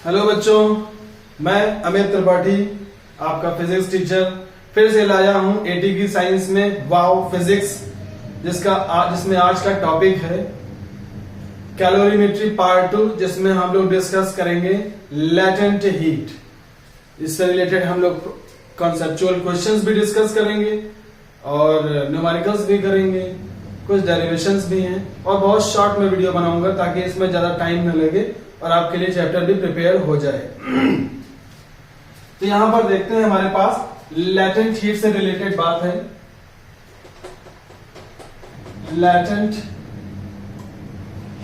Hello बच्चों, मैं अमित त्रिपाठी आपका फिजिक्स टीचर फिर से लाया हूं एटी की साइंस में वाव फिजिक्स, जिसमें आज का टॉपिक है कैलोरीमेट्री पार्ट 2, जिसमें हम लोग डिस्कस करेंगे लैटेंट हीट। इससे रिलेटेड हम लोग कॉन्सेप्चुअल क्वेश्चंस भी डिस्कस करेंगे और न्यूमेरिकल्स भी करेंगे, कुछ डेरिवेशंस भी हैं और बहुत शॉर्ट में वीडियो बनाऊंगा ताकि इसमें ज्यादा टाइम न लगे और आपके लिए चैप्टर भी प्रिपेयर हो जाए। तो यहां पर देखते हैं हमारे पास लैटेंट हीट से रिलेटेड बात है। लैटेंट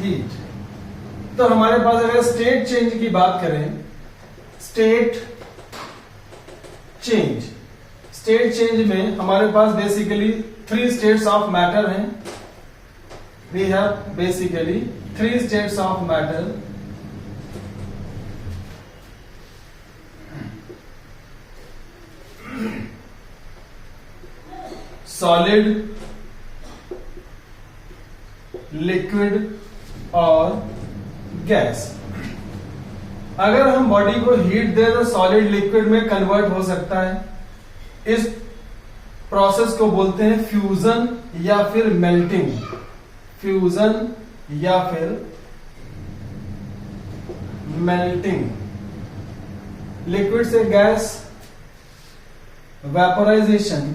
हीट, तो हमारे पास अगर स्टेट चेंज की बात करें, स्टेट चेंज में हमारे पास बेसिकली 3 स्टेट्स ऑफ मैटर हैं। We have basically 3 states of matter. Solid, liquid और गैस। अगर हम बॉडी को हीट दें तो सॉलिड लिक्विड में कन्वर्ट हो सकता है। इस प्रोसेस को बोलते हैं फ्यूजन या फिर मेल्टिंग। फ्यूजन या फिर मेल्टिंग। लिक्विड से गैस, वेपोराइजेशन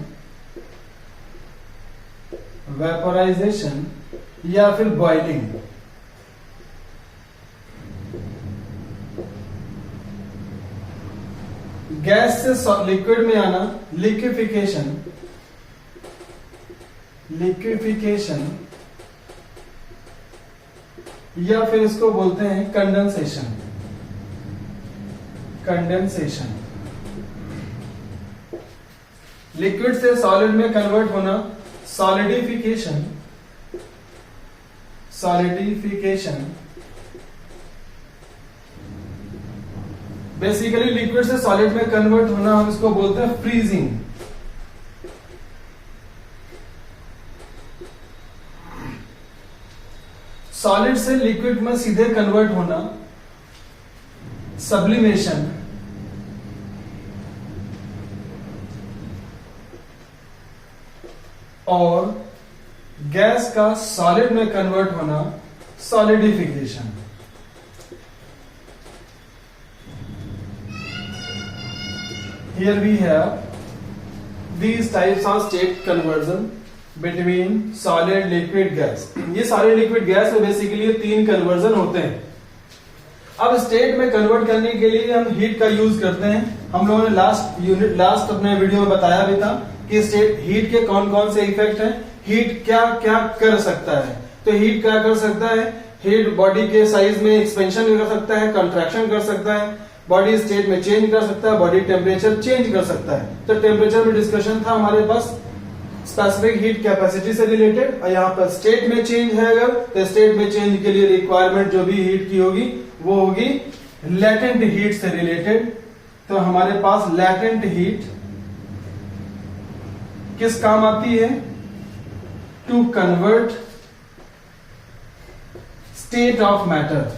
या फिर बॉइलिंग। गैस से लिक्विड में आना लिक्विफिकेशन या फिर इसको बोलते हैं कंडेंसेशन। लिक्विड से सॉलिड में कन्वर्ट होना सॉलिडिफिकेशन। बेसिकली लिक्विड से सॉलिड में कन्वर्ट होना हम इसको बोलते हैं फ्रीजिंग। सॉलिड से लिक्विड में सीधे कन्वर्ट होना सब्लिमेशन। और गैस का सॉलिड में कन्वर्ट होना solidification. Here we have these types of state conversion between solid, liquid, gas. ये सारे लिक्विड गैस में बेसिकली 3 कन्वर्जन होते हैं। अब स्टेट में कन्वर्ट करने के लिए हम हीट का यूज करते हैं। हम लोगों ने लास्ट अपने वीडियो में बताया भी था कि स्टेट हीट के कौन कौन से इफेक्ट हैं, हीट क्या क्या कर सकता है। तो हीट क्या कर सकता है? हीट बॉडी के साइज में एक्सपेंशन कर सकता है, कंट्रैक्शन कर सकता है, बॉडी स्टेट में चेंज कर सकता है, बॉडी टेम्परेचर चेंज कर सकता है। तो टेम्परेचर में डिस्कशन था हमारे पास स्पेसिफिक हीट कैपेसिटी से रिलेटेड, और यहाँ पर स्टेट में चेंज है अगर, तो स्टेट में चेंज के लिए रिक्वायरमेंट जो भी हीट की होगी वो होगी लैटेंट हीट से रिलेटेड। तो हमारे पास लैटेंट हीट किस काम आती है? To convert state of matter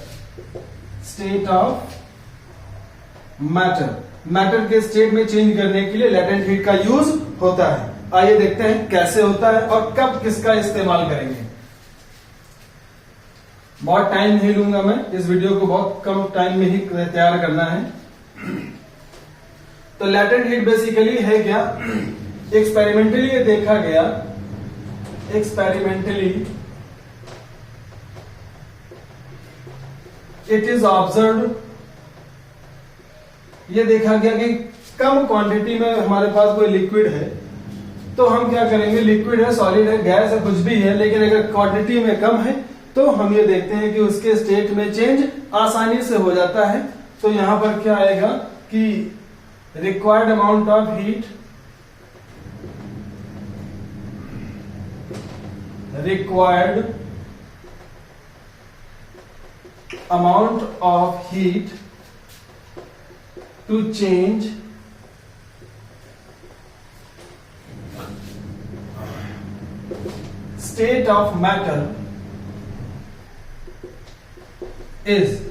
के स्टेट में चेंज करने के लिए लैटेंट हीट का यूज होता है। आइए देखते हैं कैसे होता है और कब किसका इस्तेमाल करेंगे। बहुत टाइम नहीं लूंगा मैं, इस वीडियो को बहुत कम टाइम में ही तैयार करना है। तो लैटेंट हीट बेसिकली है क्या? एक्सपेरिमेंटली ये देखा गया, इट इज ऑब्जर्व्ड, ये देखा गया कि कम क्वांटिटी में हमारे पास कोई लिक्विड है तो हम क्या करेंगे, लिक्विड है, सॉलिड है, गैस है, कुछ भी है, लेकिन अगर क्वांटिटी में कम है तो हम ये देखते हैं कि उसके स्टेट में चेंज आसानी से हो जाता है। तो यहां पर क्या आएगा कि required amount of heat, to change state of matter is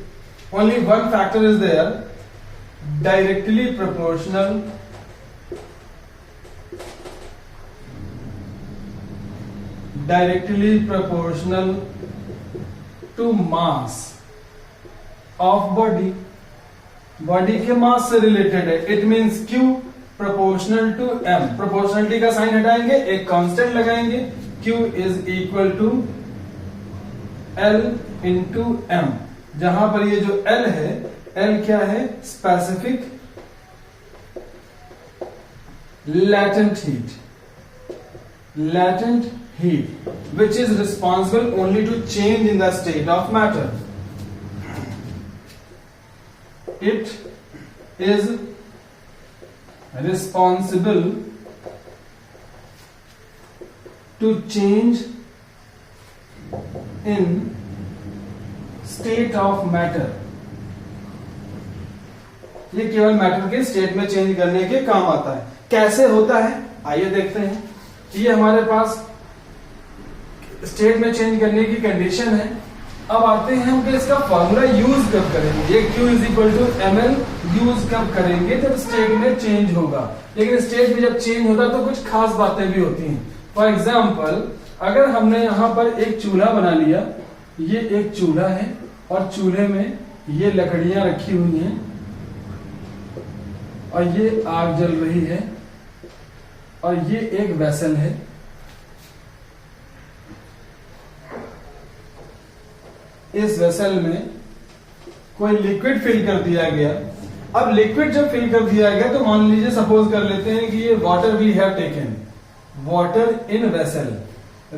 only one factor is there, directly proportional to mass of body. Body के मास से रिलेटेड है. It means Q proportional to M. Proportionality का sign हटाएंगे, एक constant लगाएंगे. Q is equal to L into M. जहां पर ये जो L है, L क्या है? Specific latent heat which is responsible only to change in the state of matter. It is responsible to change in state of matter. ये केवल matter के स्टेट में चेंज करने के काम आता है. कैसे होता है आइए देखते हैं. ये हमारे पास स्टेट में चेंज करने की कंडीशन है. अब आते हैं हम कि इसका फॉर्मूला यूज कब करेंगे. ये Q is equal to ml use कब करेंगे? जब स्टेट में चेंज होगा. लेकिन स्टेट में जब चेंज होता तो कुछ खास बातें भी होती हैं. फॉर एग्जाम्पल, अगर हमने यहां पर एक चूल्हा बना लिया, ये एक चूल्हा है और चूल्हे में ये लकड़ियां रखी हुई हैं और ये आग जल रही है और ये एक वेसल है. इस वेसल में कोई लिक्विड फिल कर दिया गया. अब लिक्विड जब फिल कर दिया गया तो मान लीजिए, सपोज कर लेते हैं कि ये water we have taken, water in vessel.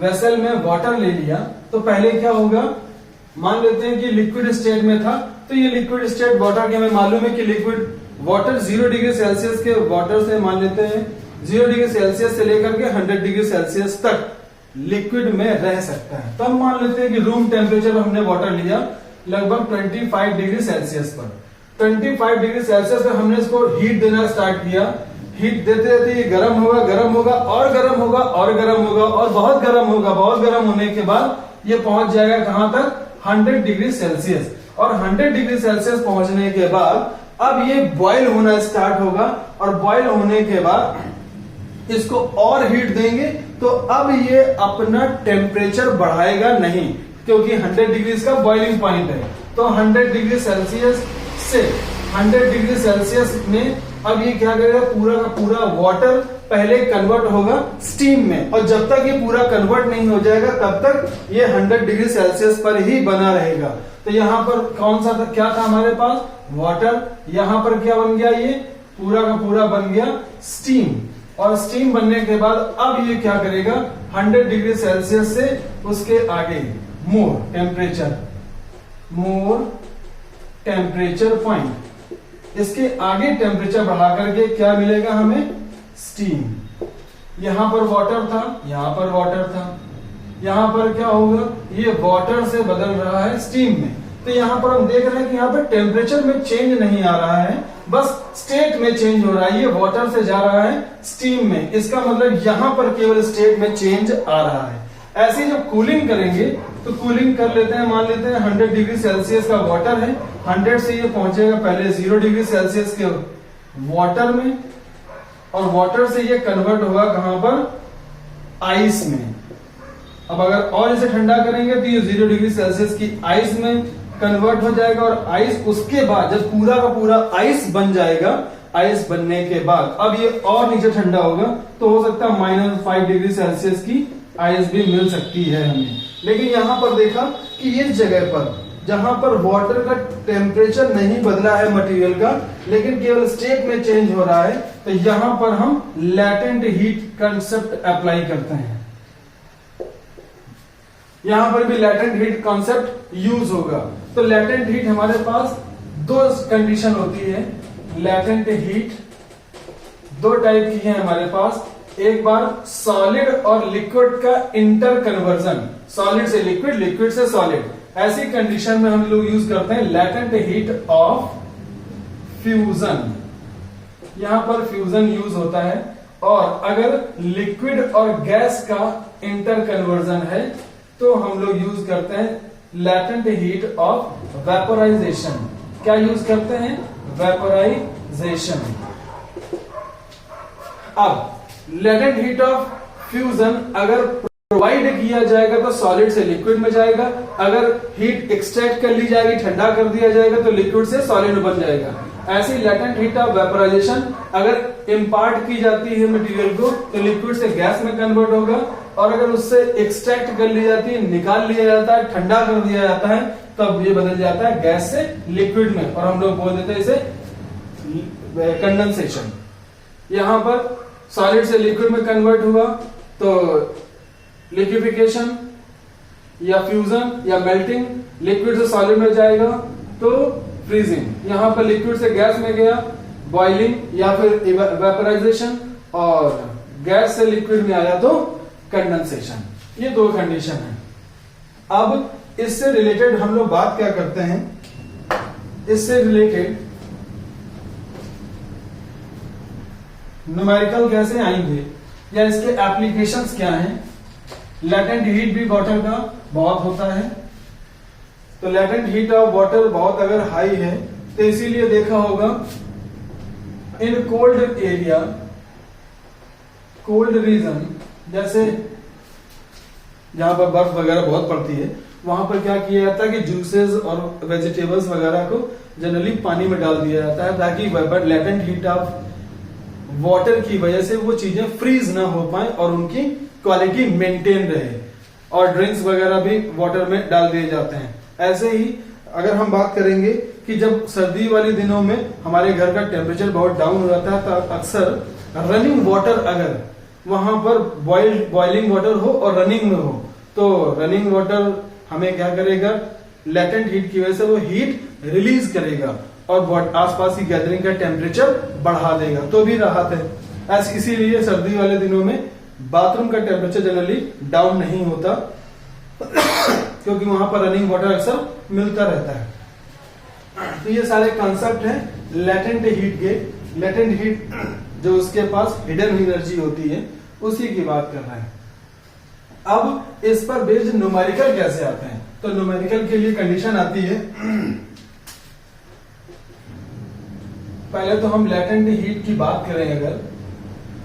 Vessel में वाटर ले लिया तो पहले क्या होगा? मान लेते हैं कि लिक्विड स्टेट में था, तो ये लिक्विड स्टेट वाटर के हमें मालूम है कि लिक्विड वाटर 0 डिग्री सेल्सियस के वाटर से मान लेते हैं 0 डिग्री सेल्सियस से लेकर के 100 डिग्री सेल्सियस तक लिक्विड में रह सकता है. तो हम मान लेते हैं कि रूम टेम्परेचर पर हमने वाटर लिया लगभग 25 डिग्री सेल्सियस पर. 25 डिग्री सेल्सियस पर हमने इसको हीट देना स्टार्ट किया. हीट देते देते ये गर्म होगा, गर्म होगा और गर्म होगा और गर्म होगा और बहुत गर्म होगा. बहुत गर्म होने के बाद ये पहुंच जाएगा कहां तक? 100 डिग्री सेल्सियस. और 100 डिग्री सेल्सियस पहुंचने के बाद अब ये बॉयल होना स्टार्ट होगा और बॉयल होने के बाद इसको और हीट देंगे तो अब ये अपना टेम्परेचर बढ़ाएगा नहीं, क्योंकि 100 डिग्री इसका बॉइलिंग पॉइंट है. तो 100 डिग्री सेल्सियस से 100 डिग्री सेल्सियस में अब ये क्या करेगा? पूरा का पूरा वाटर पहले कन्वर्ट होगा स्टीम में, और जब तक ये पूरा कन्वर्ट नहीं हो जाएगा तब तक ये 100 डिग्री सेल्सियस पर ही बना रहेगा. तो यहाँ पर कौन सा था? क्या था हमारे पास? वाटर. यहाँ पर क्या बन गया? ये पूरा का पूरा बन गया स्टीम. और स्टीम बनने के बाद अब ये क्या करेगा? 100 डिग्री सेल्सियस से उसके आगे मोर टेम्परेचर पॉइंट, इसके आगे टेम्परेचर बढ़ा करके क्या मिलेगा हमें? स्टीम. यहां पर वाटर था, यहां पर वाटर था, यहां पर क्या होगा? ये वाटर से बदल रहा है स्टीम में. तो यहां पर हम देख रहे हैं कि यहां पर टेम्परेचर में चेंज नहीं आ रहा है, बस स्टेट में चेंज हो रहा है. ये वाटर से जा रहा है स्टीम में. इसका मतलब यहां पर केवल स्टेट में चेंज आ रहा है. ऐसे जब कूलिंग करेंगे तो कूलिंग कर लेते हैं, मान लेते हैं 100 डिग्री सेल्सियस का वाटर है. 100 से ये पहुंचेगा पहले 0 डिग्री सेल्सियस के वाटर में, और वाटर से ये कन्वर्ट होगा कहां पर? आइस में. अब अगर और इसे ठंडा करेंगे तो ये 0 डिग्री सेल्सियस की आइस में कन्वर्ट हो जाएगा. और आइस उसके बाद जब पूरा का पूरा आइस बन जाएगा, आइस बनने के बाद अब ये और नीचे ठंडा होगा तो हो सकता है -5 डिग्री सेल्सियस की आइस भी मिल सकती है हमें. लेकिन यहां पर देखा कि इस जगह पर जहां पर वाटर का टेम्परेचर नहीं बदला है मटेरियल का, लेकिन केवल स्टेट में चेंज हो रहा है, तो यहां पर हम लैटेंट हीट कंसेप्ट अप्लाई करते हैं. यहां पर भी लैटेंट हीट कॉन्सेप्ट यूज होगा. तो लैटेंट हीट हमारे पास दो कंडीशन होती है. लैटेंट हीट दो टाइप की है हमारे पास. एक बार सॉलिड और लिक्विड का इंटर कन्वर्जन, सॉलिड से लिक्विड, लिक्विड से सॉलिड. ऐसी कंडीशन में हम लोग यूज करते हैं लैटेंट हीट ऑफ फ्यूजन. यहां पर फ्यूजन यूज होता है. और अगर लिक्विड और गैस का इंटर कन्वर्जन है तो हम लोग यूज करते हैं लैटेंट हीट ऑफ वेपोराइजेशन. क्या यूज करते हैं? वेपोराइजेशन। अब लेटेंट हीट ऑफ फ्यूजन अगर प्रोवाइड किया जाएगा तो सॉलिड से लिक्विड में जाएगा, अगर हीट एक्सट्रैक्ट कर ली जाएगी, ठंडा कर दिया जाएगा तो लिक्विड से सॉलिड बन जाएगा। ऐसी लेटेंट हीट ऑफ वेपोराइजेशन अगर इम्पार्ट की जाती है मटेरियल को तो लिक्विड से गैस में कन्वर्ट होगा, और अगर उससे एक्सट्रैक्ट कर ली जाती है, निकाल लिया जाता है, ठंडा कर दिया जाता है, तब ये बदल जाता है गैस से लिक्विड में, और हम लोग बोल देते हैं इसे कंडेंसेशन। यहां पर सॉलिड से लिक्विड में कन्वर्ट हुआ तो लिक्विफिकेशन या फ्यूजन या मेल्टिंग, लिक्विड से सॉलिड में जाएगा तो फ्रीजिंग, यहां पर लिक्विड से गैस में गया बॉइलिंग या फिर वेपोराइजेशन, और गैस से लिक्विड में आया तो कंडेंसेशन। ये दो कंडीशन है। अब इससे रिलेटेड हम लोग बात क्या करते हैं, इससे रिलेटेड न्यूमेरिकल कैसे आएंगे या इसके एप्लीकेशंस क्या हैं। लेटेंट हीट भी वाटर का बहुत होता है, तो लेटेंट हीट ऑफ वाटर बहुत अगर हाई है तो इसीलिए देखा होगा in cold area, cold region, जैसे जहां पर बर्फ वगैरह बहुत पड़ती है वहां पर क्या किया जाता है कि जूसेस और वेजिटेबल्स वगैरह को जनरली पानी में डाल दिया जाता है ताकि लेटेंट हीट ऑफ वाटर की वजह से वो चीजें फ्रीज ना हो पाए और उनकी क्वालिटी मेंटेन रहे, और ड्रिंक्स वगैरह भी वाटर में डाल दिए जाते हैं। ऐसे ही अगर हम बात करेंगे कि जब सर्दी वाले दिनों में हमारे घर का टेम्परेचर बहुत डाउन हो जाता है तो अक्सर रनिंग वाटर, अगर वहां पर बॉइलिंग वाटर हो और रनिंग में हो तो रनिंग वाटर हमें क्या करेगा, लेटेंट हीट की वजह से वो हीट रिलीज करेगा और आसपास की गैदरिंग का टेम्परेचर बढ़ा देगा, तो भी राहत है। ऐसे इसीलिए सर्दी वाले दिनों में बाथरूम का टेम्परेचर जनरली डाउन नहीं होता क्योंकि वहां पर रनिंग वाटर अक्सर मिलता रहता है। तो ये सारे कॉन्सेप्ट हैं लेटेंट हीट के। लेटेंट हीट जो उसके पास हिडन एनर्जी होती है उसी की बात कर रहे हैं। अब इस पर बेस्ड न्यूमेरिकल कैसे आते हैं, तो न्यूमेरिकल के लिए कंडीशन आती है, पहले तो हम लेटेंट हीट की बात करें अगर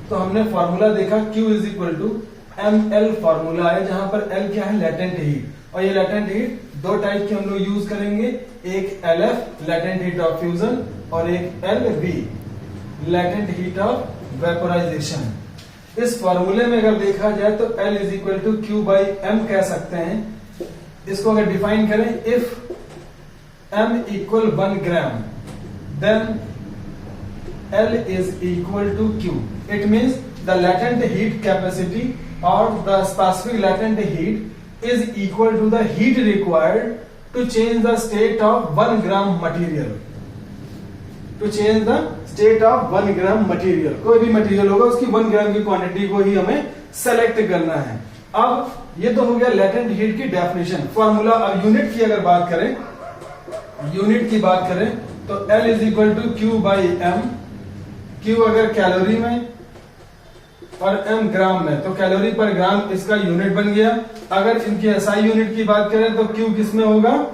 तो हमने फॉर्मूला देखा Q is equal to ml formula है, जहां पर L क्या है, लेटेंट हीट, और ये लेटेंट हीट दो टाइप के हम लोग यूज करेंगे, एक LF latent heat of fusion और एक LV latent heat of vaporisation. इस फॉर्मूले में अगर देखा जाए तो L is equal to Q by M कह सकते हैं। इसको अगर डिफाइन करें, if M equal 1 gram then L is equal to Q. It means the latent heat capacity or the specific latent heat is equal to the heat required to change the state of 1 gram material. To change the state of 1 gram material. कोई भी material होगा उसकी 1 ग्राम की quantity को ही हमें select करना है। अब ये तो हो गया लेटेंट हीट की डेफिनेशन, फॉर्मूला। अब यूनिट की अगर बात करें, यूनिट की बात करें तो L is equal to Q by M। Q अगर कैलोरी में और M ग्राम में, तो कैलोरी पर ग्राम इसका यूनिट बन गया। अगर इनकी एसआई यूनिट की बात करें तो Q किस में होगा,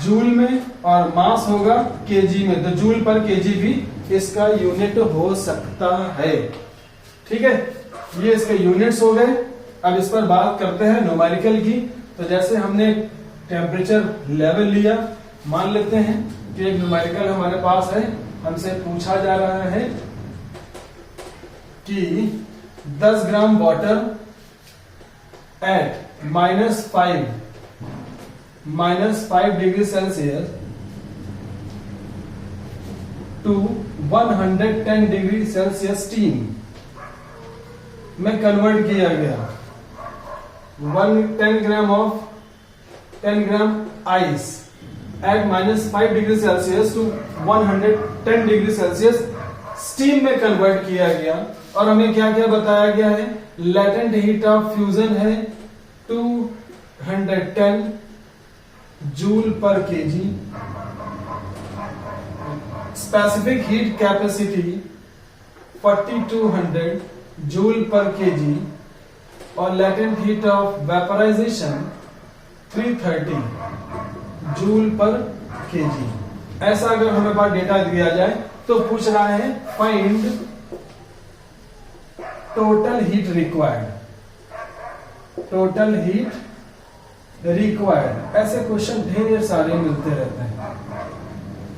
जूल में, और मास होगा केजी में, तो जूल पर केजी भी इसका यूनिट हो सकता है। ठीक है, ये इसके यूनिट्स हो गए। अब इस पर बात करते हैं न्यूमेरिकल की। तो जैसे हमने टेम्परेचर लेवल लिया, मान लेते हैं कि एक न्यूमेरिकल हमारे पास है, हमसे पूछा जा रहा है कि 10 gram water at -5 degree Celsius to 110 degree Celsius steam में कन्वर्ट किया गया। 10 gram ice at -5 degree Celsius to 110 degree Celsius steam में कन्वर्ट किया गया, और हमें क्या क्या बताया गया है, लेटेंट हीट ऑफ फ्यूजन है 210 joule per KG, specific heat capacity 4200 joule per KG, और latent heat of vaporisation 330 joule per KG. ऐसा अगर हमें पास डेटा दिया जाए तो पूछ रहा है find total heat required, total heat required, ऐसे क्वेश्चन ढेर सारे मिलते रहते हैं।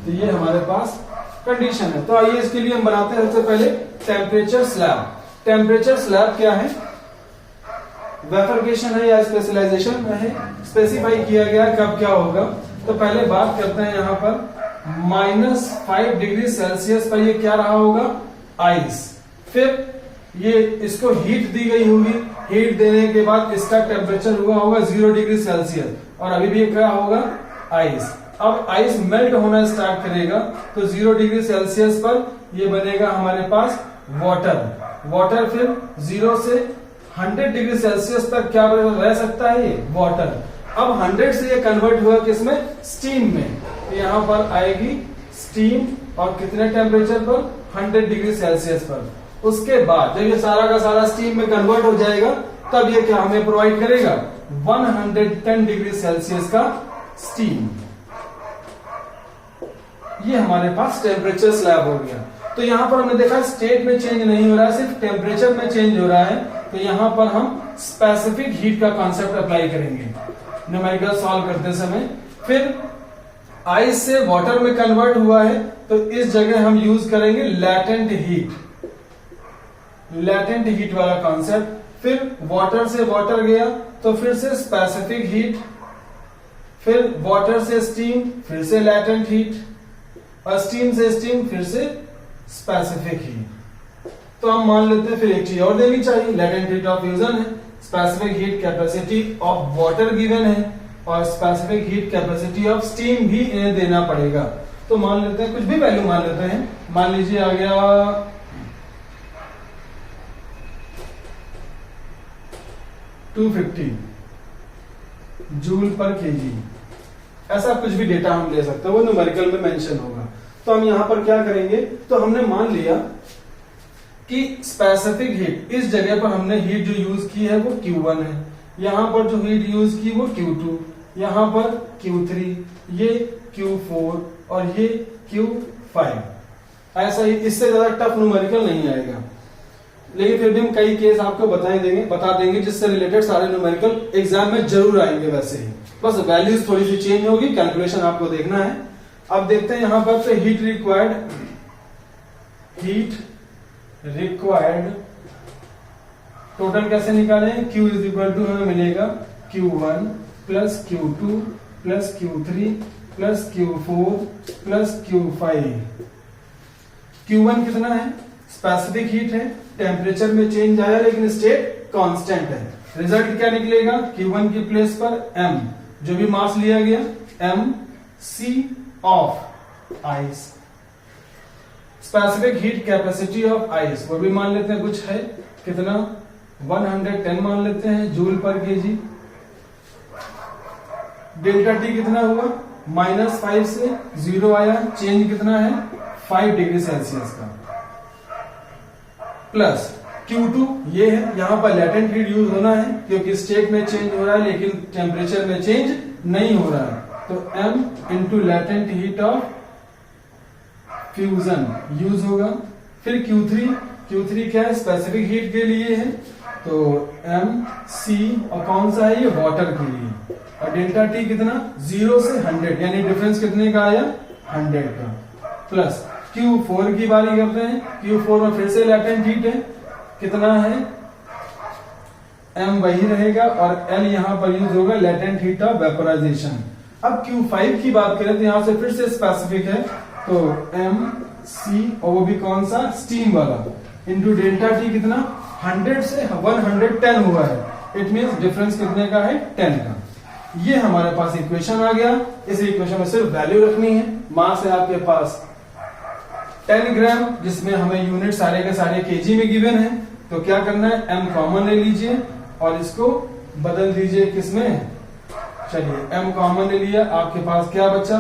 तो ये हमारे पास कंडीशन है। तो आइए इसके लिए हम बनाते हैं सबसे पहले टेम्परेचर स्लैब। टेम्परेचर स्लैब क्या है? वेफरकेशन है या स्पेशलाइजेशन है, स्पेसिफाई किया गया कब क्या होगा। तो पहले बात करते हैं यहां पर -5 डिग्री सेल्सियस पर ये क्या रहा होगा? आइस। फिर ये इसको हीट दी गई होगी, हीट देने के बाद इसका टेम्परेचर हुआ होगा 0 डिग्री सेल्सियस और अभी भी क्या होगा? आइस। अब आइस मेल्ट होना स्टार्ट करेगा तो 0 डिग्री सेल्सियस पर ये बनेगा हमारे पास वाटर। वाटर फिर 0 से 100 डिग्री सेल्सियस तक क्या रह सकता है? ये वाटर। अब 100 से ये कन्वर्ट हुआ किसमें? स्टीम में। तो यहां पर आएगी स्टीम और कितने टेम्परेचर पर? 100 डिग्री सेल्सियस पर। उसके बाद जब ये सारा का सारा स्टीम में कन्वर्ट हो जाएगा तब ये क्या हमें प्रोवाइड करेगा? 110 डिग्री सेल्सियस का स्टीम। ये हमारे पास टेम्परेचर स्लैब हो गया। तो यहां पर हमने देखा स्टेट में चेंज नहीं हो रहा है, सिर्फ टेम्परेचर में चेंज हो रहा है। तो यहां पर हम स्पेसिफिक हीट का कॉन्सेप्ट अप्लाई करेंगे न्यूमेरिकल सॉल्व करते समय। फिर आइस से वाटर में कन्वर्ट हुआ है तो इस जगह हम यूज करेंगे लैटेंट हीट, लैटेंट हीट वाला कॉन्सेप्ट। फिर वाटर से वाटर गया तो फिर से स्पेसिफिक हीट, फिर वाटर से स्टीम, फिर से लैटेंट हीट, और स्टीम से स्टीम, फिर से स्पेसिफिक हीट। तो हम मान लेते हैं फिर एक चीज और देनी चाहिए, लैटेंट हीट ऑफ फ्यूजन है, specific heat capacity of water given है और specific heat capacity of steam भी इन्हें देना पड़ेगा। तो मान लेते हैं कुछ भी वैल्यू मान लेते हैं, मान लीजिए आ गया 250 जूल पर केजी, ऐसा कुछ भी डेटा हम ले सकते हैं, वो न्यूमेरिकल में मेंशन होगा। तो हम यहां पर क्या करेंगे? तो हमने मान लिया कि स्पेसिफिक हीट, इस जगह पर हमने हीट जो यूज की है वो Q1 है, यहां पर जो हीट यूज की वो Q2, यहां पर Q3, ये Q4 और ये Q5। ऐसा ही, इससे ज्यादा टफ न्यूमेरिकल नहीं आएगा, लेकिन फिर भी हम कई केस आपको बता देंगे जिससे रिलेटेड सारे न्यूमेरिकल एग्जाम में जरूर आएंगे। वैसे ही बस वैल्यूज थोड़ी सी चेंज होगी, कैलकुलेशन आपको देखना है। अब देखते हैं यहां पर हीट रिक्वायर्ड टोटल कैसे निकालें? Q इज इक्वल टू हमें मिलेगा Q1 plus Q2 plus Q3 plus Q4 plus Q5। Q1 कितना है? स्पेसिफिक हीट है, टेम्परेचर में चेंज आया लेकिन स्टेट कांस्टेंट है। रिजल्ट क्या निकलेगा? Q1 की प्लेस पर M, जो भी मास लिया गया, MC of ice. Specific heat capacity of ice वो भी मान लेते हैं, कुछ है कितना? 110 मान लेते हैं joule per KG. Delta T कितना हुआ? -5 से 0 आया, चेंज कितना है? 5 डिग्री सेल्सियस का। प्लस Q2 ये है, यहां पर लैटेंट हीट यूज होना है क्योंकि स्टेट में चेंज हो रहा है लेकिन टेम्परेचर में चेंज नहीं हो रहा है। तो M into latent heat of fusion use होगा। फिर Q3 क्या है? स्पेसिफिक हीट के लिए है, तो MC, और कौन सा है ये? वाटर के लिए। और डेल्टा टी कितना? 0 से 100, यानी डिफरेंस कितने का आया? 100 का। प्लस Q4 की बारी करते हैं, Q4 में फिर से लैटेंट हीट है, कितना है? M वही रहेगा और L यहां पर यूज होगा लैटेंट हीट ऑफ वेपोराइजेशन। अब Q5 की बात करें तो यहां से फिर से स्पेसिफिक है, तो MC, और वो भी कौन सा? स्टीम वाला, इंटू डेल्टा टी कितना? 100 से 110 हुआ है, इट मींस डिफरेंस कितने का है? 10 का। ये हमारे पास इक्वेशन आ गया। इस इक्वेशन में सिर्फ वैल्यू रखनी है। मास है आपके पास 10 ग्राम, जिसमें हमें यूनिट सारे के सारे केजी में गिवन है। तो क्या करना है? M कॉमन ले लीजिए और इसको बदल दीजिए किसमें? चलिए M कॉमन ले लिया, आपके पास क्या बचा?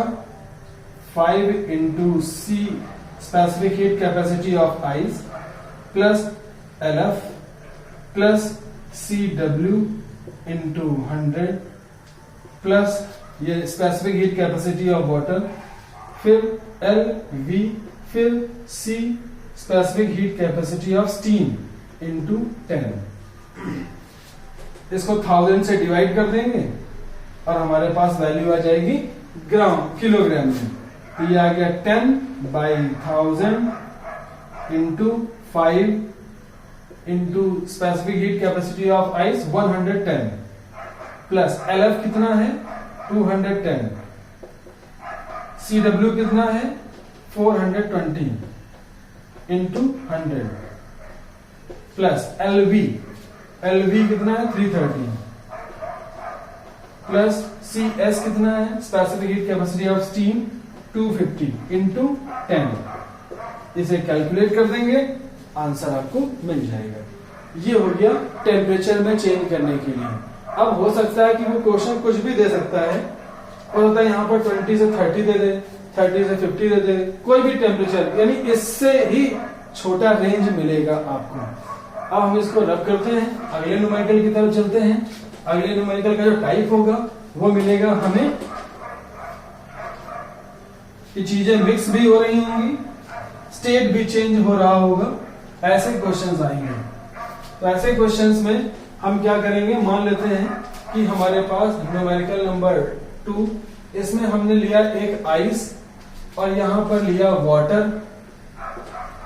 5 into C specific heat capacity of ice plus LF plus CW into 100 plus ये specific heat capacity of water, फिर एल वी, फिर C specific heat capacity of steam into 10। इसको 1000 से डिवाइड कर देंगे और हमारे पास वैल्यू आ जाएगी किलोग्राम में। तो ये आ गया 10/1000 into 5 into specific heat capacity of ice 110 plus LF कितना है 210, CW कितना है 420 इंटू 100 प्लस LV कितना है 330 प्लस CS कितना है specific heat capacity of steam 250 into 10। इसे कैलकुलेट कर देंगे, आंसर आपको मिल जाएगा। ये हो गया टेम्परेचर में चेंज करने के लिए। अब हो सकता है कि वो क्वेश्चन कुछ भी दे सकता है, हो सकता है यहाँ पर 20 से 30 दे दे, 30 से 50 दे दे, कोई भी टेम्परेचर, यानी इससे ही छोटा रेंज मिलेगा आपको। अब हम इसको रब करते हैं, अगले न्यूमेरिकल की तरफ चलते हैं। अगले न्यूमेरिकल का जो टाइप होगा वो मिलेगा हमें कि चीजें मिक्स भी हो रही होंगी, स्टेट भी चेंज हो रहा होगा, ऐसे क्वेश्चंस आएंगे। तो ऐसे क्वेश्चंस में हम क्या करेंगे, मान लेते हैं कि हमारे पास न्यूमेरिकल नंबर 2, इसमें हमने लिया एक आइस और यहां पर लिया वाटर।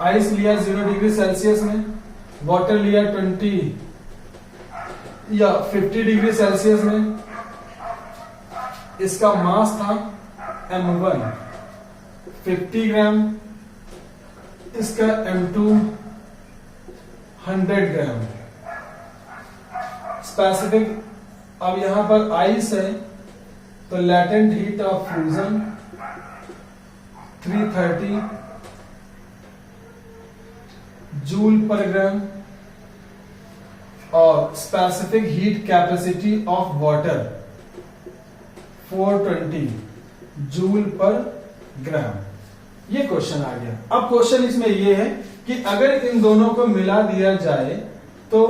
आइस लिया 0 डिग्री सेल्सियस में, वाटर लिया 20 या 50 डिग्री सेल्सियस में। इसका मास था M1 50 ग्राम, इसका M2 100 ग्राम। स्पेसिफिक, अब यहां पर आइस है तो latent heat of fusion 330 joule per gram और specific heat capacity of water 420 joule per gram. ये क्वेश्चन आ गया। अब क्वेश्चन इसमें ये है कि अगर इन दोनों को मिला दिया जाए तो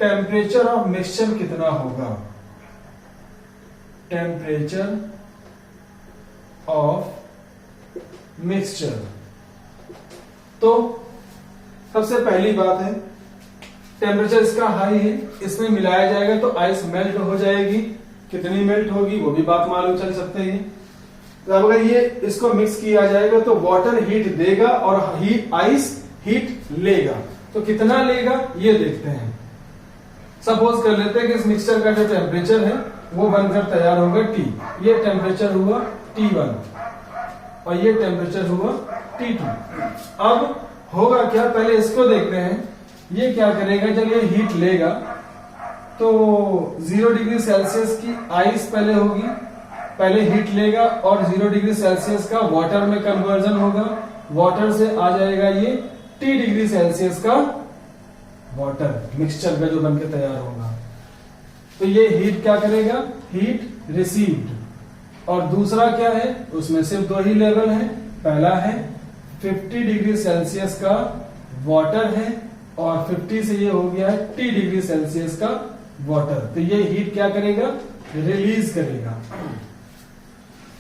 टेम्परेचर ऑफ मिक्सचर कितना होगा। टेम्परेचर ऑफ मिक्सचर, तो सबसे पहली बात है टेम्परेचर इसका हाई है, इसमें मिलाया जाएगा तो आइस मेल्ट हो जाएगी। कितनी मेल्ट होगी वो भी बात मालूम चल सकते हैं। तो अगर ये इसको मिक्स किया जाएगा तो वाटर हीट देगा और आइस हीट लेगा। तो कितना लेगा ये देखते हैं। सपोज कर लेते हैं कि इस मिक्सचर का जो टेम्परेचर है वो बनकर तैयार होगा T। ये टेम्परेचर हुआ T1 और ये टेम्परेचर हुआ T2। अब होगा क्या, पहले इसको देखते हैं। ये क्या करेगा, जब ये हीट लेगा तो 0 डिग्री सेल्सियस की आइस पहले होगी, पहले हीट लेगा और 0 डिग्री सेल्सियस का वाटर में कन्वर्जन होगा। वाटर से आ जाएगा ये T डिग्री सेल्सियस का वाटर मिक्सचर का जो बनके तैयार होगा। तो ये हीट क्या करेगा, हीट रिसीव्ड। और दूसरा क्या है, उसमें सिर्फ 2 ही लेवल है। पहला है 50 डिग्री सेल्सियस का वाटर है और 50 से ये हो गया है T डिग्री सेल्सियस का वाटर। तो ये हीट क्या करेगा, रिलीज करेगा।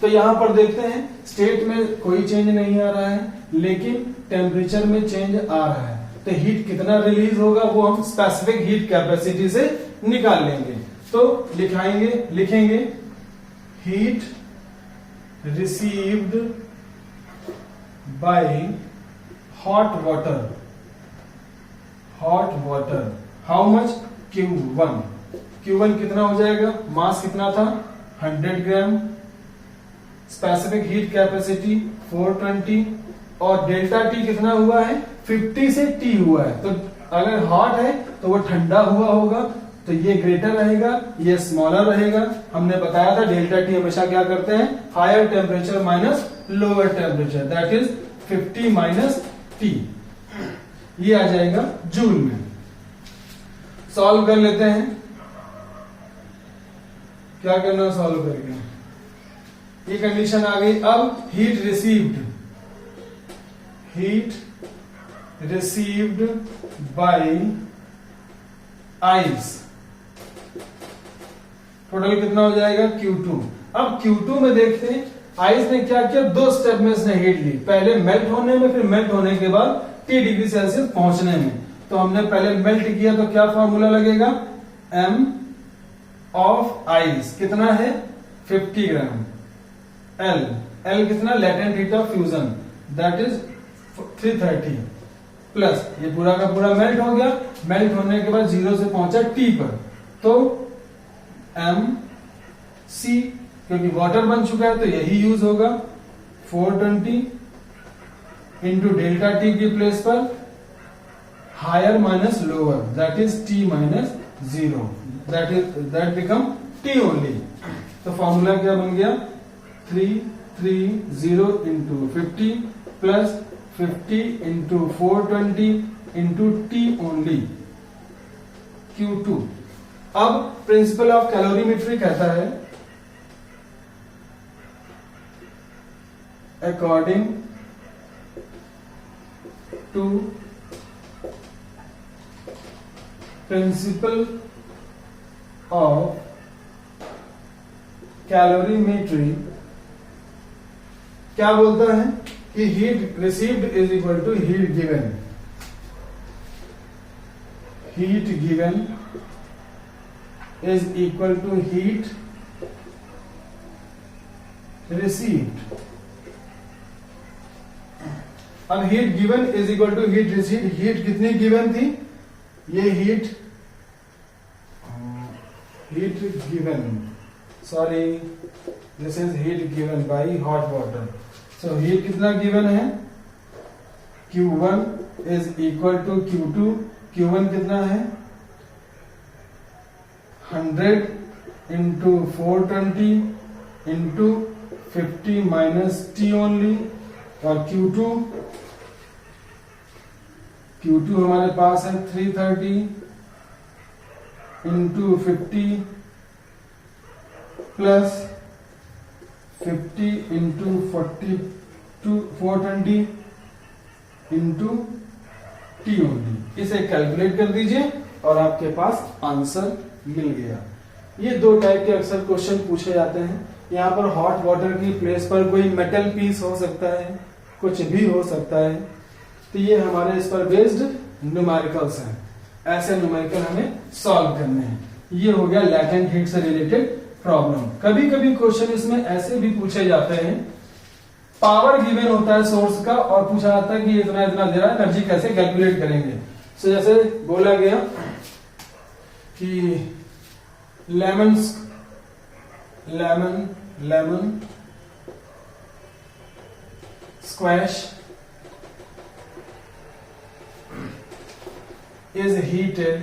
तो यहां पर देखते हैं स्टेट में कोई चेंज नहीं आ रहा है, लेकिन टेम्परेचर में चेंज आ रहा है। तो हीट कितना रिलीज होगा वो हम स्पेसिफिक हीट कैपेसिटी से निकाल लेंगे। तो लिखेंगे heat received by hot water how much, Q1 कितना हो जाएगा, मास कितना था 100 ग्राम, स्पेसिफिक हीट कैपेसिटी 420 और डेल्टा T कितना हुआ है 50 से T हुआ है। तो अगर हॉट है तो वो ठंडा हुआ होगा, तो ये ग्रेटर रहेगा, ये स्मॉलर रहेगा। हमने बताया था डेल्टा T हमेशा क्या करते हैं, higher temperature minus lower temperature, that is 50 minus T। ये आ जाएगा जूल में। सॉल्व कर लेते हैं, क्या करना सॉल्व करके, ये कंडीशन आ गई। अब heat received by ice, total कितना हो जाएगा Q2। अब Q2 में देखते हैं आइस ने क्या किया, 2 स्टेप में इसने हीट ली, पहले मेल्ट होने में, फिर मेल्ट होने के बाद T डिग्री सेल्सियस पहुंचने में। तो हमने पहले मेल्ट किया तो क्या फॉर्मूला लगेगा, M ऑफ आइस कितना है 50 ग्राम, L कितना latent heat of fusion that is 330 plus ये पूरा का पूरा मेल्ट हो गया, मेल्ट होने के बाद 0 से पहुंचा T पर, तो MC क्योंकि वाटर बन चुका है तो यही यूज होगा 420 इंटू डेल्टा टी की प्लेस पर higher minus lower that is T minus 0 that become T only. तो फॉर्मूला क्या बन गया 330 into 50 plus 50 into 420 into T only Q2। अब प्रिंसिपल ऑफ कैलोरीमेट्री कहता है according to principle of calorimetry क्या बोलता है कि heat received is equal to heat given, heat given is equal to heat received। अब heat given is equal to heat received, heat कितनी given थी, ये heat given, sorry this is heat given by hot water. So heat कितना given है, Q1 is equal to Q2, Q1 कितना है 100 into 420 into 50 minus T only, और Q2 हमारे पास है 330 into 50 plus 50 into 420 into T only. इसे calculate कर दीजिए और आपके पास आंसर मिल गया। ये 2 टाइप के अक्सर क्वेश्चन पूछे जाते हैं। यहाँ पर हॉट वाटर की प्लेस पर कोई मेटल पीस हो सकता है, कुछ भी हो सकता है, तो ये हमारे इस पर बेस्ड न्यूमेरिकल्स हैं। ऐसे न्यूमेरिकल हमें सॉल्व करने हैं। ये हो गया लैटेंट हीट से रिलेटेड प्रॉब्लम। कभी कभी क्वेश्चन इसमें ऐसे भी पूछे जाते हैं, पावर गिवन होता है सोर्स का और पूछा जाता है कि इतना इतना दे रहा है, एनर्जी कैसे कैलकुलेट करेंगे। सो जैसे बोला गया कि lemon squash is heated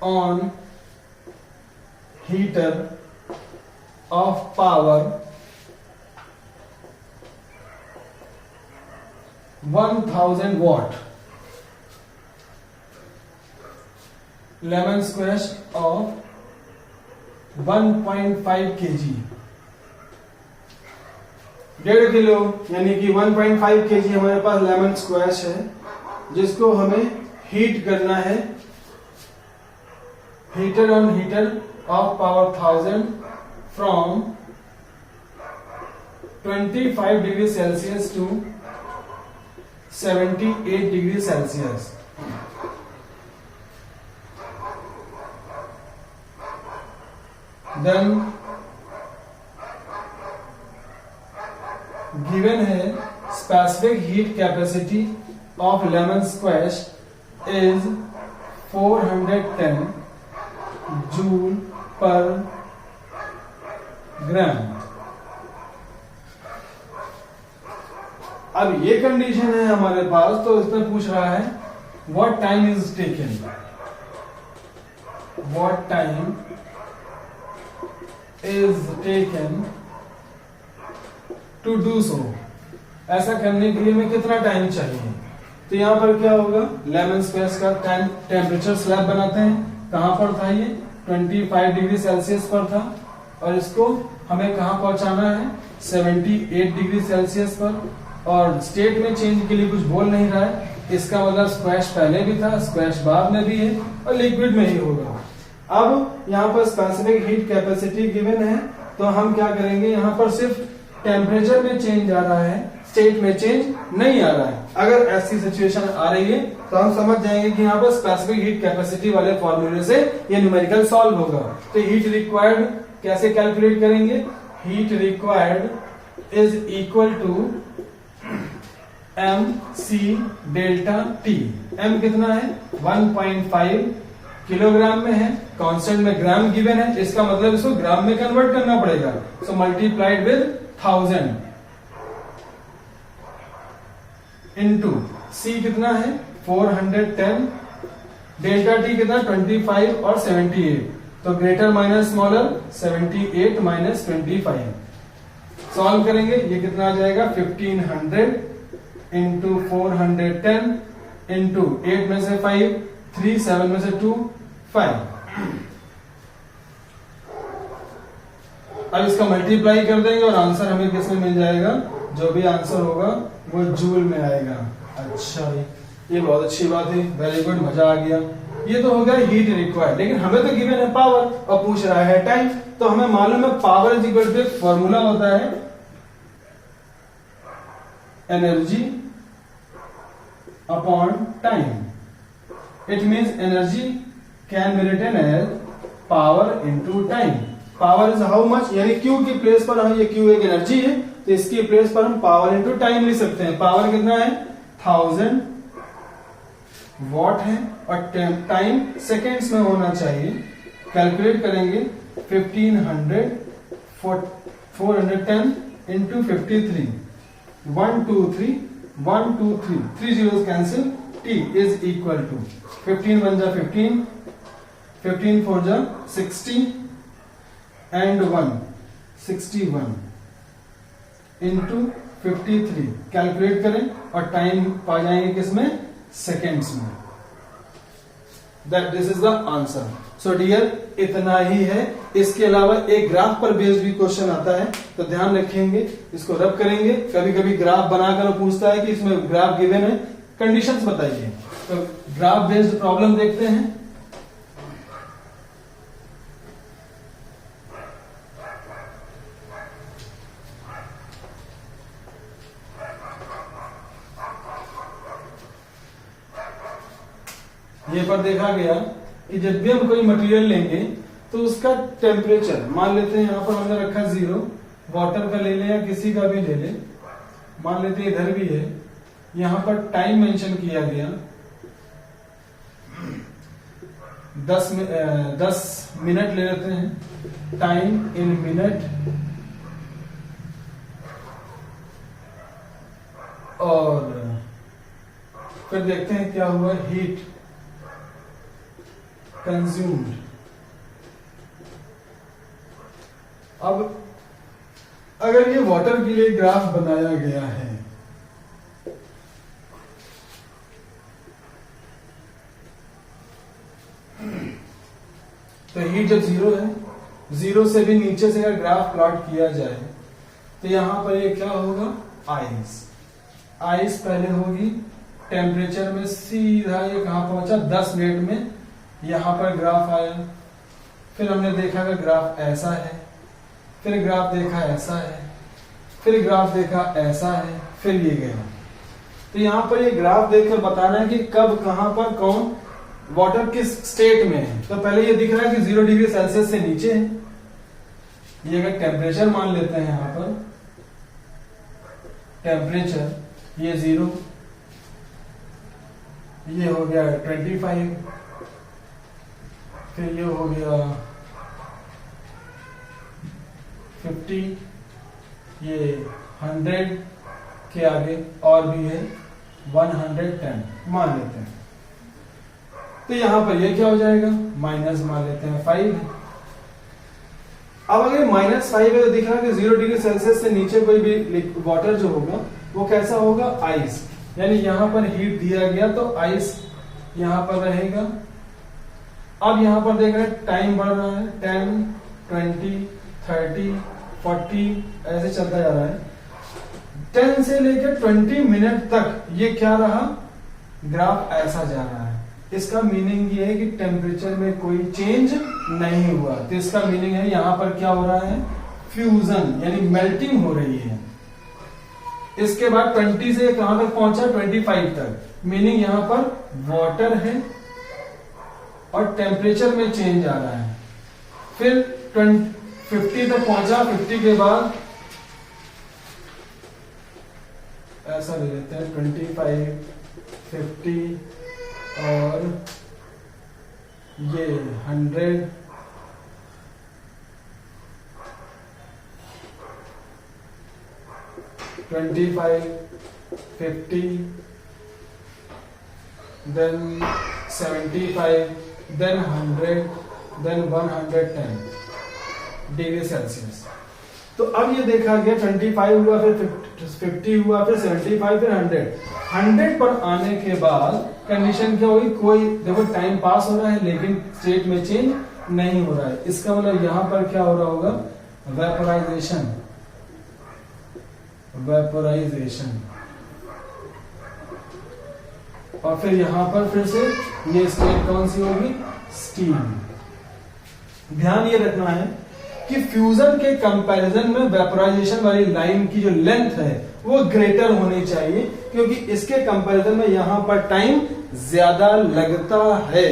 on heater of power 1000 watt, lemon squash of 1.5 kg, 1.5 kilo यानी कि 1.5 kg हमारे पास लेमन स्क्वैश है जिसको हमें हीट करना है। Heater on heater off power 1000 from 25 degree Celsius to 78 degree Celsius. Then given है specific heat capacity of lemon squash is 410 joule per gram। अब ये कंडीशन है हमारे पास, तो इसमें पूछ रहा है what time is taken, what time is taken to do so। ऐसा करने के लिए हमें कितना टाइम चाहिए। तो यहां पर क्या होगा, लेमन स्क्वैश का टेम्परेचर स्लैब बनाते हैं। कहां पर था ये 25 डिग्री सेल्सियस पर था और इसको हमें कहां पहुंचाना है 78 डिग्री सेल्सियस पर। और स्टेट में चेंज के लिए कुछ बोल नहीं रहा है, इसका मतलब स्क्वैश पहले भी था, स्क्वैश बाद में भी है और लिक्विड में ही होगा। अब यहाँ पर स्पेसिफिक हीट कैपेसिटी गिवन है, तो हम क्या करेंगे, यहाँ पर सिर्फ टेम्परेचर में चेंज आ रहा है, स्टेट में चेंज नहीं आ रहा है। अगर ऐसी सिचुएशन आ रही है तो हम समझ जाएंगे कि यहाँ पर स्पेसिफिक हीट कैपेसिटी वाले फॉर्मूले से ये न्यूमेरिकल सॉल्व होगा। तो हीट रिक्वायर्ड कैसे कैलकुलेट करेंगे, heat required is equal to mc delta t। m कितना है, 1.5 किलोग्राम में है, कांस्टेंट में ग्राम गिवन है, इसका मतलब इसको ग्राम में कन्वर्ट करना पड़ेगा। सो मल्टीप्लाइड विद 1000 इनटू c कितना है 410, डेल्टा t कितना 25 और 78, तो greater minus smaller 78 minus 25। Solve करेंगे, ये कितना आ जाएगा 1500 इंटू 410 इंटू 8 में से 5 3, 7 में से 2 5। अब इसका मल्टीप्लाई कर देंगे और आंसर हमें किसमें मिल जाएगा, जो भी आंसर होगा वो जूल में आएगा। अच्छा, ये बहुत अच्छी बात है, वेरी गुड, मजा आ गया। ये तो हो गया हीट रिक्वायर्ड, लेकिन हमें तो गिवन है पावर और पूछ रहा है टाइम। तो हमें मालूम है power is equal to formula होता है energy upon time. It means energy can be written as power into time. Power is how much, यानी क्यू की प्लेस पर हम, ये क्यू एक एनर्जी है तो इसकी प्लेस पर हम पावर इनटू टाइम लिख सकते हैं। पावर कितना है 1000 वॉट है और टाइम सेकेंड्स में होना चाहिए। कैलकुलेट करेंगे 1500 410 into 53 1 2 3 1 2 3 3 zeros cancel, t is equal to 15 1 जा 15, 15 4 जा 60 एंड 1 61 इंटू 53। कैलकुलेट करें और टाइम पा जाएंगे किसमें, सेकेंड्स में। That this is the answer. So dear, इतना ही है। इसके अलावा एक ग्राफ पर बेस्ड भी क्वेश्चन आता है, तो ध्यान रखेंगे, इसको रब करेंगे। कभी कभी ग्राफ बनाकर पूछता है कि इसमें ग्राफ गिवन है, कंडीशंस बताइए। तो ग्राफ बेस्ड प्रॉब्लम देखते हैं। ये पर देखा गया कि जब भी हम कोई मटेरियल लेंगे तो उसका टेम्परेचर, मान लेते हैं यहां पर हमने रखा 0, वाटर का ले लें या किसी का भी ले लें, मान लेते हैं इधर भी है, यहां पर टाइम मेंशन किया गया 10 मिनट ले लेते हैं, टाइम इन मिनट, और फिर देखते हैं क्या हुआ, हीट कंज्यूम्ड। अब अगर ये वाटर के लिए ग्राफ बनाया गया है तो हीट जब 0 है, 0 से भी नीचे से अगर ग्राफ प्लॉट किया जाए तो यहां पर ये क्या होगा, आइस। आइस पहले होगी, टेम्परेचर में सीधा ये कहां पहुंचा 10 मिनट में, यहां पर ग्राफ आया, फिर हमने देखा कि ग्राफ ऐसा है, फिर ग्राफ देखा ऐसा है, फिर ग्राफ देखा ऐसा है, फिर ये गया। तो यहां पर ये ग्राफ देखकर बताना है कि कब कहां पर कौन वाटर किस स्टेट में है। तो पहले ये दिख रहा है कि 0 डिग्री सेल्सियस से नीचे है। ये अगर टेम्परेचर मान लेते हैं, यहां पर टेम्परेचर ये 0, ये हो गया 25, फिर ये हो गया 50, ये 100 के आगे और भी है 110 मान लेते हैं। तो यहां पर ये क्या हो जाएगा, माइनस मान लेते हैं 5। अब अगर -5 है तो दिख रहा है कि 0 डिग्री सेल्सियस से नीचे कोई भी वाटर जो होगा वो कैसा होगा, आइस। यानी यहां पर हीट दिया गया तो आइस यहां पर रहेगा। अब यहां पर देख रहे हैं टाइम बढ़ रहा है, 10 20 30 40 ऐसे चलता जा रहा है। 10 से लेकर 20 मिनट तक ये क्या रहा, ग्राफ ऐसा जा रहा है। इसका मीनिंग ये है कि टेम्परेचर में कोई चेंज नहीं हुआ। तो इसका मीनिंग है यहां पर क्या हो रहा है, फ्यूजन यानी मेल्टिंग हो रही है। इसके बाद 20 से कहां तक पहुंचा, 25 तक, मीनिंग यहां पर वाटर है और टेम्परेचर में चेंज आ रहा है। फिर 50 तक पहुंचा, 50 के बाद ऐसा ले लेते हैं 25, 50 और ये 100, $25, $50, then $75, then $100, then $110 degree Celsius. तो अब ये देखा गया 25 हुआ, फिर 50 हुआ, फिर 75, फिर 100 पर आने के बाद कंडीशन क्या होगी, कोई देखो टाइम पास हो रहा है लेकिन स्टेट में चेंज नहीं हो रहा है। इसका मतलब यहां पर क्या हो रहा होगा, वेपोराइजेशन, वेपोराइजेशन। और फिर यहां पर फिर से ये स्टेट कौन सी होगी, स्टीम। ध्यान ये रखना है कि फ्यूजन के कंपैरिजन में वेपोराइजेशन वाली लाइन की जो लेंथ है वो ग्रेटर होनी चाहिए, क्योंकि इसके कंपैरिजन में यहां पर टाइम ज्यादा लगता है।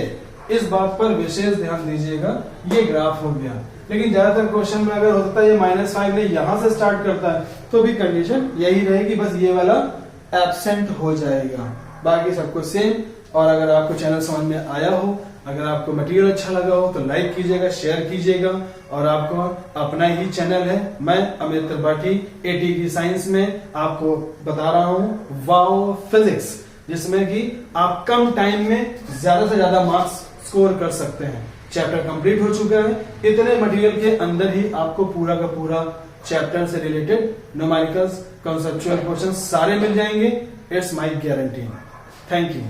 इस बात पर विशेष ध्यान दीजिएगा। ये ग्राफ हो गया, लेकिन ज्यादातर क्वेश्चन में अगर होता है ये -5 में यहां से स्टार्ट करता है तो भी कंडीशन यही रहेगी, बस ये वाला एब्सेंट हो जाएगा, बाकी सब कुछ सेम। और अगर आपको चैनल समझ में आया हो, अगर आपको मटेरियल अच्छा लगा हो तो लाइक कीजिएगा, शेयर कीजिएगा। और आपको अपना ही चैनल है, मैं अमित त्रिपाठी एटी की साइंस में आपको बता रहा हूं वाओ फिजिक्स, जिसमें कि आप कम टाइम में ज्यादा से ज्यादा मार्क्स स्कोर कर सकते हैं। चैप्टर कंप्लीट हो चुका है, इतने मटेरियल के अंदर ही आपको पूरा का पूरा चैप्टर से रिलेटेड न्यूमेरिकल्स, कंसेप्चुअल क्वेश्चन सारे मिल जाएंगे। It's my guarantee. Thank you.